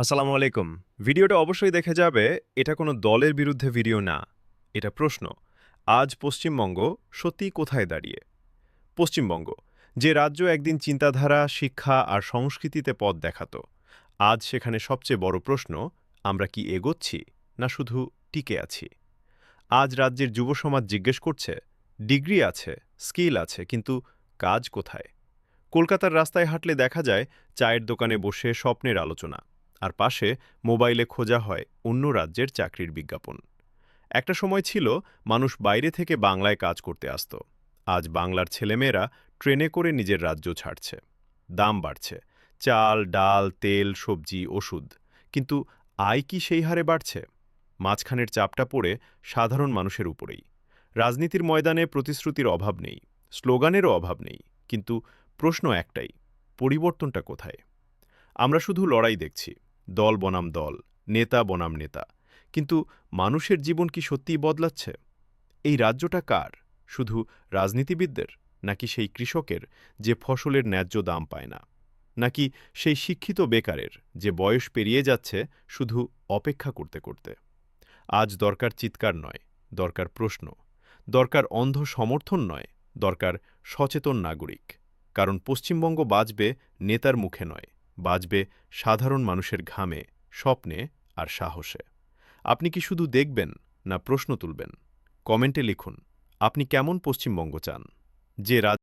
আসসালামু আলাইকুম। ভিডিওটা অবশ্যই দেখে যাবে, এটা কোনো দলের বিরুদ্ধে ভিডিও না। এটা প্রশ্ন, আজ পশ্চিমবঙ্গ সত্যিই কোথায় দাঁড়িয়ে? পশ্চিমবঙ্গ, যে রাজ্য একদিন চিন্তাধারা, শিক্ষা আর সংস্কৃতিতে পথ দেখাতো, আজ সেখানে সবচেয়ে বড় প্রশ্ন, আমরা কি এগোচ্ছি না শুধু টিকে আছি? আজ রাজ্যের যুব সমাজ জিজ্ঞেস করছে, ডিগ্রি আছে, স্কিল আছে, কিন্তু কাজ কোথায়? কলকাতার রাস্তায় হাঁটলে দেখা যায় চায়ের দোকানে বসে স্বপ্নের আলোচনা, আর পাশে মোবাইলে খোঁজা হয় অন্য রাজ্যের চাকরির বিজ্ঞাপন। একটা সময় ছিল মানুষ বাইরে থেকে বাংলায় কাজ করতে আসতো। আজ বাংলার ছেলেমেয়েরা ট্রেনে করে নিজের রাজ্য ছাড়ছে। দাম বাড়ছে, চাল, ডাল, তেল, সবজি, ওষুধ। কিন্তু আয় কি সেই হারে বাড়ছে? মাঝখানের চাপটা পড়ে সাধারণ মানুষের উপরেই। রাজনীতির ময়দানে প্রতিশ্রুতির অভাব নেই, স্লোগানেরও অভাব নেই, কিন্তু প্রশ্ন একটাই, পরিবর্তনটা কোথায়? আমরা শুধু লড়াই দেখছি, দল বনাম দল, নেতা বনাম নেতা। কিন্তু মানুষের জীবন কি সত্যিই বদলাচ্ছে? এই রাজ্যটা কার? শুধু রাজনীতিবিদদের? নাকি সেই কৃষকের যে ফসলের ন্যায্য দাম পায় না? নাকি সেই শিক্ষিত বেকারের যে বয়স পেরিয়ে যাচ্ছে শুধু অপেক্ষা করতে করতে? আজ দরকার চিৎকার নয়, দরকার প্রশ্ন। দরকার অন্ধ সমর্থন নয়, দরকার সচেতন নাগরিক। কারণ পশ্চিমবঙ্গ বাঁচবে নেতার মুখে নয়, বাঁচবে সাধারণ মানুষের ঘামে, স্বপ্নে আর সাহসে। আপনি কি শুধু দেখবেন না প্রশ্ন তুলবেন? কমেন্টে লিখুন, আপনি কেমন পশ্চিমবঙ্গ চান? যে